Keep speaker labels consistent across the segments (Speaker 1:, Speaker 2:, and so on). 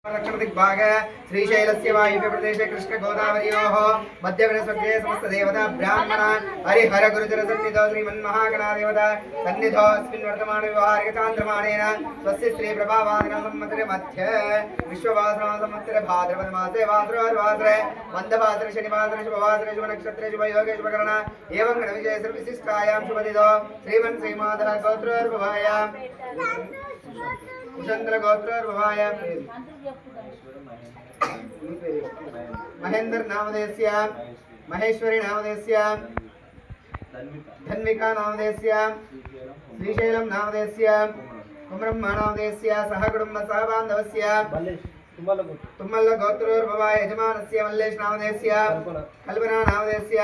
Speaker 1: दिग्भाग श्रीशैलस्य वायुव्य प्रदेशे कृष्ण गोदावर्योः मध्यवर्गे समस्त देवता ब्राह्मण हरिहर गुरुजन सन्निधो श्रीमन्महागणा देवता सन्निधो अस्मिन् वर्तमान व्यवहारिक चान्द्रमाणेन स्वस्य श्री प्रभावादिन संवत्सरे मध्य विश्ववासना संवत्सरे भाद्रपद मासे वासरे मन्दवासरे शनिवासरे शुभवासरे शुभ नक्षत्रे शुभ योगे शुभकरण एवं गण विजय विशिष्टायां शुभदिदो श्रीमन् श्रीमाधव गोत्रोर्भवाय कुशंद्र गोत्रोर्भवाय महेंद्र नामधेयस्य महेश्वरी नामधेयस्य धन्विका नामधेयस्य श्रीशैलम नामधेयस्य कुमरम्मा नामधेयस्य सह कुटुंब सह बांधवस्य तुम्मल्ल गोत्रोर्भवाय यजमानस्य मल्लेश नामधेयस्य कल्पना नामधेयस्य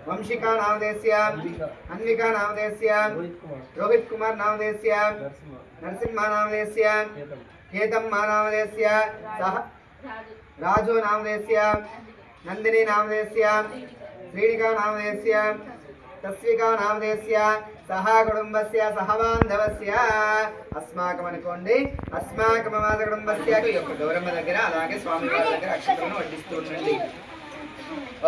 Speaker 1: वंशिका नामधेयस्य अन्विका नामधेयस्य रोहित कुमार नामधेयस्य नरसिंह नामधेयस्य केतम्मा नामधेयस्य राजू नामधेयस्य नंदिनी नामधेयस्य श्रीनिका नामधेयस्य तस्विका नामधेयस्य सह कुटुंबस्य सह बांधवस्य अस्माकमनुकोंడి अस्माकममाద कुटुंबस्य గౌరమ్మ దగ్గర అలాగే స్వామి వారి దగ్గర అక్షతలను వడ్డిస్తూ ఉండండి.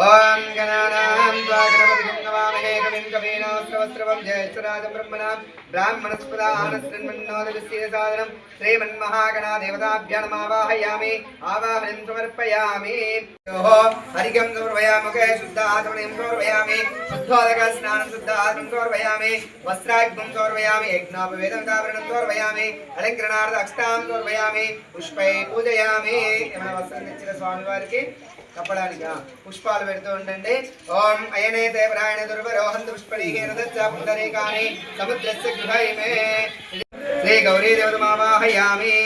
Speaker 1: ओम गणानां त्वा गणपतिं नमामहे कविं कवीनास्त्रवस्त्रवं ज्येष्ठराजं ब्रह्मणां ब्राह्मणस्पदानश्रन्मन्नोदविस्य साधनं श्रीमन्महागणा देवताभ्यः नमावाहयामि आवाहनं समर्पयामि हरिकं समर्पयामि शुद्धाचमनं समर्पयामि शुद्धोदकस्नानं शुद्धाचमनं समर्पयामि वस्त्राग्नं समर्पयामि यज्ञोपवेदं कावरणं समर्पयामि अलङ्करणार्थ अक्षतां समर्पयामि पुष्पै पूजयामि एवं वस्त्रं తెచ్చిన స్వామి వారికి కప్పడానికి పుష్పాలు పెడుతూ ఉండండి. ఓం అయనేతే ప్రాయణ దుర్వరోహంతు పుష్పరీహేనదచ్చ పుండరీకాని సముద్రస్య గృహైమే శ్రీ గౌరీ దేవతమావాహయామి.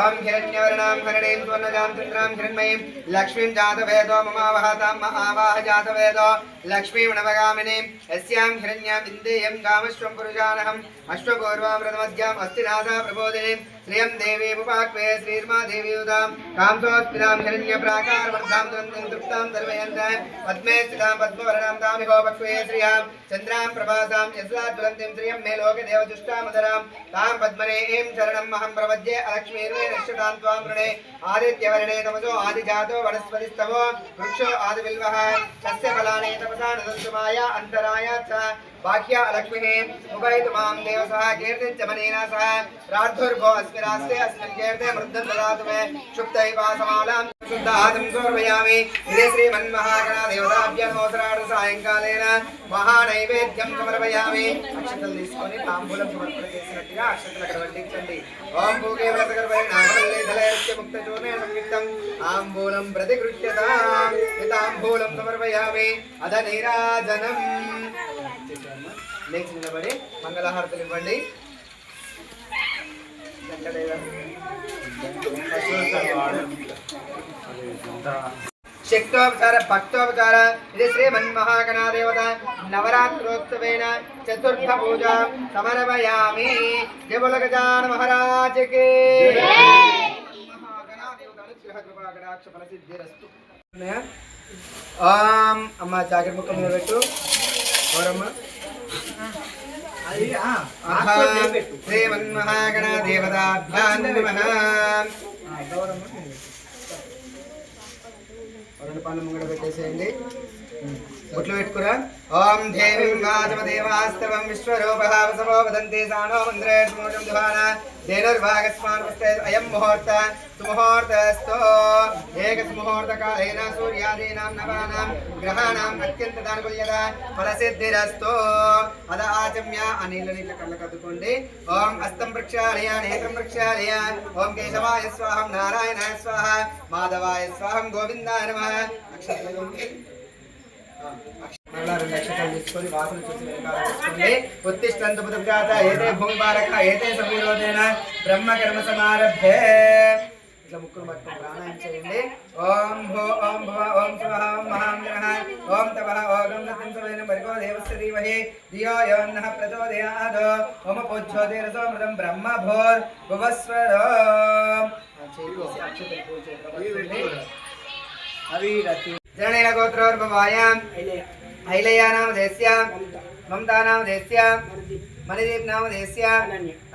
Speaker 1: ఓం హిరణ్యవర్ణాం హరిణీం స్వర్ణజాం చంద్రాం హిరణ్మయీం లక్ష్మీం జాతవేదో మమావహతాం ఆవాహ జాతవేదో లక్ష్మీం నవగామినీం యస్యాం హిరణ్యాం విందేయం కామశ్వం పురుషానహం అశ్వపూర్వామృతమధ్యాం అస్తినాథా ప్రబోధినీం శ్రియం దేవీముపాక్వే శ్రీర్మా దేవీయుతాం కాంసోస్మితాం హిరణ్య ప్రాకారవర్ధాం దురంతం తృప్తాం ధర్మయంతాం పద్మే స్థితాం పద్మవర్ణాం తామిహో పక్వే శ్రియాం చంద్రాం ప్రభాసాం యస్లాజ్వలంతిం శ్రియం మే లోకే దేవదుష్టామధరాం తాం పద్మనేయం శరణం అహం ప్రపద్యే అలక్ష్మీర్వే నశ్యతాం త్వాం వృణే ఆదిత్యవర్ణే తమసో ఆదిజాతో వనస్పతిస్తవో వృక్షో ఆదివిల్వః తస్య ఫలానే తపసా నదస్సుమాయ అంతరాయ చ बाह्या लक्ष्मी मुगैतु मां देवसः कीर्तिञ्च मनेन सह प्रार्थुर्भो अस्मिरास्ते अस्मिन् कीर्ते मृद्धं ददातु मे शुक्तैवासमालां शुद्धाहं समर्पयामि. इति श्रीमन्महागणा देवताभ्यः नमोऽस्तु सायंकालेन महानैवेद्यं समर्पयामि. अक्षतలు తీసుకొని తాంబూలం సమర్పణ చేసినట్టుగా అక్షతలు అక్కడ వడ్డించండి. ఓం భూకేవల సకర్పరి నాగవల్లి ధలయస్య ముక్తచూర్ణే సంయుక్తం తాంబూలం ప్రతిగృహ్యతాం. తాంబూలం సమర్పయామి. అద నీరాజనం లేచి నిలబడి మంగళహారతులు ఇవ్వండి. శక్తోపచార భక్తోపచార ఇది శ్రీమన్మహాగణా దేవత నవరాత్రోత్సవేన చతుర్థ పూజ సమర్పయామి. జయ బోలో గజానన మహారాజ్ కి మహాగణా దేవత అనుగ్రహ కృపా కటాక్ష ఫలసిద్ధిరస్తు. ఓం అమ్మ జాగ్రత్త ముఖం మీద పెట్టు. ఓరమ్మ శ్రీమన్మహాగణా దేవతాభ్యాం నమః. పాలు ముంగడ పెట్టేసేయండి. బొట్లు పెట్టుకురా. ఓం దేవీం వాచమదేవాస్తవం విశ్వరూపః వసవో వదంతి సానో మంత్రే స్మోజం దుహాన దేనుర్భాగస్మాన్ వస్తే అయం ముహూర్త సుముహూర్తస్తో ఏకస్ముహూర్తకాలేన సూర్యాదీనాం నవానాం గ్రహాణాం అత్యంతానుకూల్యత ఫలసిద్ధిరస్తో. అద ఆచమ్య ఆ నీళ్ళని ఇట్లా కళ్ళకు అద్దుకోండి. ఓం హస్తం ప్రక్షాళయ నేత్రం ప్రక్షాళయ. ఓం కేశవాయ స్వాహం నారాయణాయ స్వాహ మాధవాయ స్వాహం గోవిందాయ నమః. రెండు అక్షతలు తీసుకొని వాసన చూసి తీసుకోండి. ఉత్తిష్టంతు పుత్రజాత ఏతే భూమి బారక ఏతే సమీరోధేన బ్రహ్మ కర్మ సమారభ్యే. ఇట్లా ముక్కులు పట్టుకొని ప్రాణాయం చేయండి. ఓం భో ఓం భవ ఓం శివః ఓం మహాంగ్రహ ఓం తపః ఓం నత్యంసవేన భర్గో దేవస్య ధీమహి ధియో యో నః ప్రచోదయాత్. ఓం పూజ్యోతిరసోమృతం బ్రహ్మ భోర్ భువస్వరో. జననేన గోత్రోర్భవాయాం ఐలయా నామధేయస్య మమతా నామధేయస్య మణిదీప్ నామధేయస్య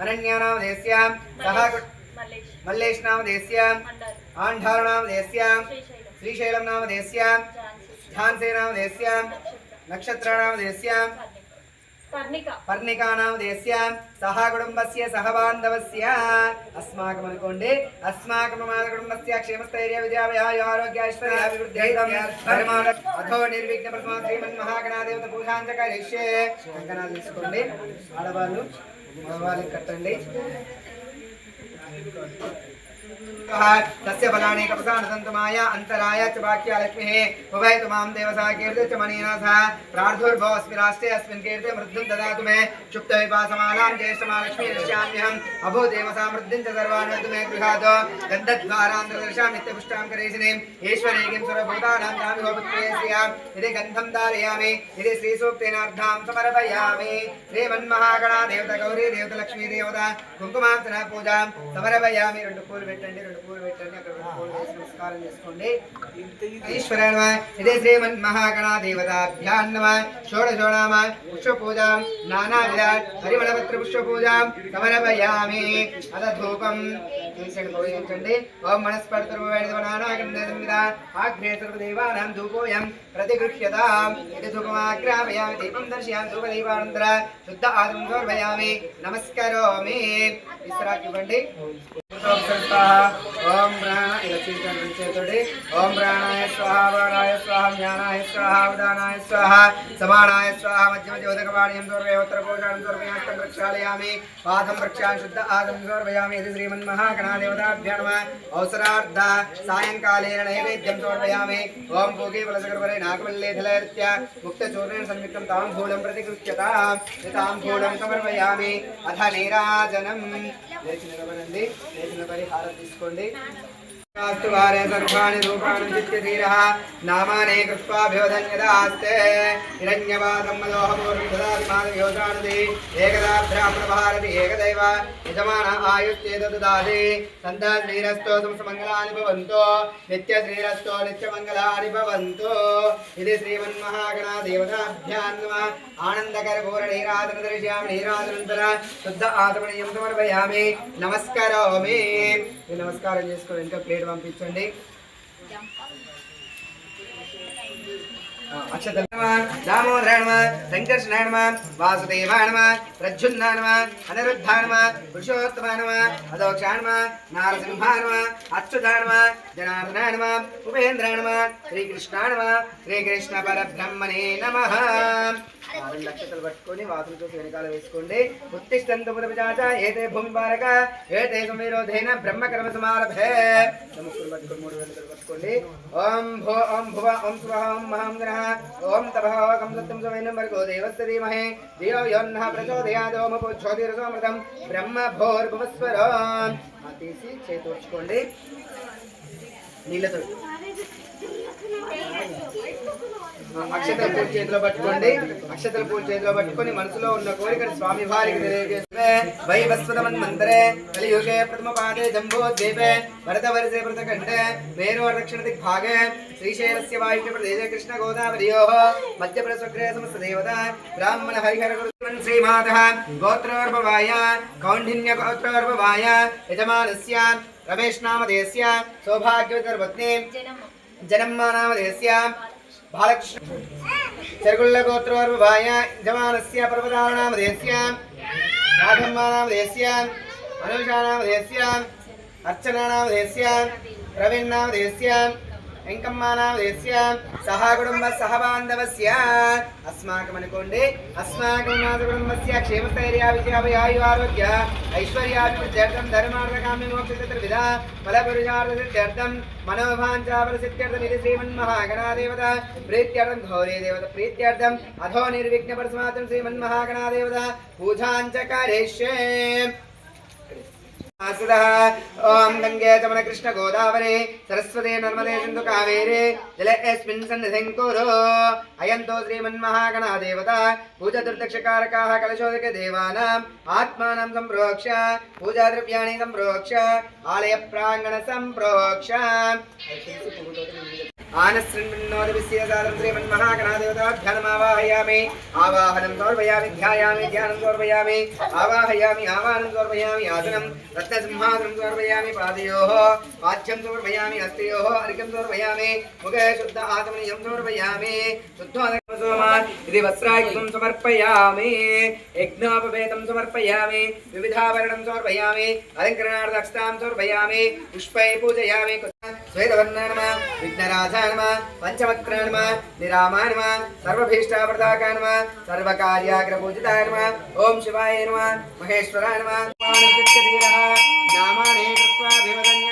Speaker 1: అనన్యా నామధేయస్య సహ मल्लेश नामधेयस्य आंधार नामधेयस्य श्रीशैलम नामधेयस्य ध्यानसे नामधेयस्य नक्षत्र नामधेयस्य पर्णिका नामधेयस्य सह कुटुंबस्य सह बांधवस्य अस्माकं अनुकोंडे अस्माकं कुटुंबस्य क्षेमस्थैर्य विद्याभय आरोग्य ऐश्वर्य अभिवृद्ध्यर्थं धर्माण अथो निर्विघ्न प्रथमा श्रीमन्महागणादेवता पूजांच करिष्ये कंकणाలు తీసుకోండి ఆడవాళ్ళు మగవాళ్ళకి కట్టండి तस्य फलानि कपसानसन्तमाया अन्तराय च वाक्या लक्ष्मीः उभयतु मां देवसा कीर्ति च मणिना सह प्रार्थुर्भवस्मि राष्ट्रे अस्मिन् कीर्ति मृद्युं ददातु मे क्षुप्तविपासमानां ज्येष्ठमालक्ष्मी दृश्याम्यहम् अभो देवसा मृद्युं च सर्वान् वदतु मे गृहात् गन्धद्वारान्तरदर्शां नित्यपुष्टां करेशिनीम् ईश्वरेकिं सर्वभूतानां नामिहोपत्रे श्रियाम् इति गन्धं धारयामि इति श्रीसूक्तेनार्धां समर्पयामि श्रीमन्महागणा देवता गौरी देवता लक्ष्मी देवता कुङ्कुमार्चन पूजां समर्पयामि రెండు పూలు పెట్టండి అక్కడ రెండు పూలు వేసి నమస్కారం చేసుకోండి ఈశ్వరాయ నమః ఇదే శ్రీమన్మహాగణా దేవతాభ్యాం నమః షోడశోనామ పుష్ప పూజాం నానావిధ హరిమళపత్ర పుష్ప పూజాం సమర్పయామి అద ధూపం చేసండి పోయించండి ఓం మనస్పర్ధర్వైణనానాగంధమిద ఆగ్నే సర్వదేవానాం ధూపోయం ప్రతిగృహ్యతాం ఇది ధూపమాగ్రామయామి దీపం దర్శయామి ధూపదీపానంతర శుద్ధ ఆదం సమర్పయామి నమస్కరోమి విశ్రాంతి ఇవ్వండి ओम प्राण ओम प्राणाय स्वाहा वाणाय स्वाहा ज्ञानाय स्वाहा उदानाय स्वाहा समानाय स्वाहा मध्य मध्य उदकवाणीं सर्वत्र पोषणं सर्वयास्तं प्रक्षालयामि पादं प्रक्षालय शुद्ध आदं समर्पयामि इति श्रीमन्महागणादेवताभ्यो नमः अवसरार्थ सायंकालेन नैवेद्यं समर्पयामि ओम भोगे फलसकर्परे नागवल्ले धलयत्य मुक्तचूर्णेन संयुक्तं ताम्बूलं प्रतिगृह्यतां ताम्बूलं समर्पयामि अथ नीराजनं लेखनवनंदि लेखन परिहारं తీసుకోండి आस्तु वारे सर्वाणि रूपाणि चित्तधीरः नामाने कृत्वा भ्योधन्यदास्ते हिरण्यवादं मदोहमूर्तिददातिमानव्योतानति एकदा ब्राह्मणभारति एकदैव यजमान आयुश्चेदददाति सन्ताश्रीरस्तो समस्तमङ्गलानि भवन्तु नित्यश्रीरस्तो नित्यमङ्गलानि भवन्तु इति श्रीमन्महागणादेवताभ्यां नमः आनन्दकरपूर्णनीराजनं दर्शयामि नीराजनन्तर शुद्ध आचमनीयं समर्पयामि नमस्करोमि नमस्कारं చేసుకోండి ఇంకా ప్లేట్ పంపించండి अक्षतल दामोदराय नमः संकर्षणाय नमः वासुदेवाय नमः प्रद्युम्नाय नमः अनिरुद्धाय नमः पुरुषोत्तमाय नमः अदोक्षाय नमः नारसिंहाय नमः अच्युताय नमः जनार्दनाय नमः उपेन्द्राय नमः श्रीकृष्णाय नमः श्रीकृष्ण परब्रह्मणे नमः लक्षतल पట్టుకొని వాసులు చూసి వెనకాల వేసుకోండి ఉత్తిష్టంతు పురవిజాత ఏతే భూమిపారక ఏతే సమీరోధేన బ్రహ్మకర్మ సమారభే ముక్కులు పట్టుకొని మూడు వేలు పట్టుకోండి ఓం భో ఓం భువ ఓం స్వహ ఓం మహాం గ్రహ ఓం తపః కం సత్యం సవేనం వర్గో దేవస్య ధీమహి ధియో యోన్నః ప్రచోదయాత్ ఓం జ్యోతిరసోమృతం బ్రహ్మ భోర్భువస్వరం తీసి చేతోర్చుకోండి నీళ్ళతో అక్షతల పూజ చేతిలో పట్టుకోండి అక్షతల పూజ చేతిలో పట్టుకొని మనసులో ఉన్న కోరికను స్వామి వారికి తెలియజేస్తే వైవస్వతమన్మంతరే కలియుగే ప్రథమ పాదే జంబోద్వీపే భరతవర్షే భరతఖండే మేరోర్ దక్షిణ దిగ్భాగే శ్రీశైలస్య వాయువ్య ప్రదేశే కృష్ణ గోదావరియోః మధ్యప్రదేశగ్రే సమస్త దేవతా బ్రాహ్మణ హరిహర గురుమన్ శ్రీమాతః గోత్రోర్భవాయ కౌండిన్య గోత్రోర్భవాయ యజమానస్య రమేష్ నామధేయస్య సౌభాగ్యవతర్పత్ని జనమ్మ నామధేయస్య बालकृष्ण चरगुल्ल गोत्रोर्भवाय यजमानस्य पर्वतानामधेयस्य राधम्मानामधेयस्य अनुषानामधेयस्य अर्चनानामधेयस्य प्रवीणनामधेयस्य వెంకమ్మానామధేయస్య సహ కుటుంబ సహ బాంధవస్య అస్మాకం అనుకోండి అస్మాకం నాథ కుటుంబస్య క్షేమస్థైర్య విజయాభయాయు ఆరోగ్య ఐశ్వర్యాభివృద్ధ్యర్థం ధర్మార్థకామ్య మోక్షచతుర్విధ ఫలపురుషార్థసిద్ధ్యర్థం మనోభాంఛాఫలసిద్ధ్యర్థం ఇది శ్రీమన్మహాగణాదేవత ప్రీత్యర్థం ఘోరే దేవత ప్రీత్యర్థం అథో నిర్విఘ్న పరిసమాప్తం శ్రీమన్మహాగణాదేవత పూజాంచ కరిష్యే ओम गंगे जमुना कृष्ण गोदावरी सरस्वती नर्मदे सिंधु कावेरी जलेऽस्मिन् सन्निधिं कुरु अयं तो श्रीमन्महागणादेवता पूजादुर्दक्षकारकाः कलशोदक देवानाम् आत्मानं सम्प्रोक्ष्य पूजाद्रव्याणि सम्प्रोक्ष्य आलय प्राङ्गण सम्प्रोक्ष्य आनश्रृण्वन्नोदविश्यसादं श्रीमन्महागणादेवताभ्यः नमावाहयामि आवाहनं समर्पयामि ध्यायामि ध्यानं समर्पयामि आवाहयामि आवाहनं समर्पयामि आसनं रत्नसिंहासनं समर्पयामि पादयोः पाद्यं समर्पयामि हस्तयोः अर्घ्यं समर्पयामि मुखे शुद्ध आत्मनीयं समर्पयामि शुद्धोदकसोमान् इति वस्त्रायुधं समर्पयामि यज्ञोपवेतं समर्पयामि विविधाभरणं समर्पयामि अलङ्करणार्थां समर्पयामि पुष्पै पूजयामि श्वेतवर्णाय नमः विघ्नराजाय नमः पंचवक्त्राय नमः निरामाय नमः सर्वभीष्टावृताकाय नमः सर्वकार्याग्रपूजिताय नमः ओम शिवाय नमः महेश्वराय नमः नामानि कृत्वा देवदन्य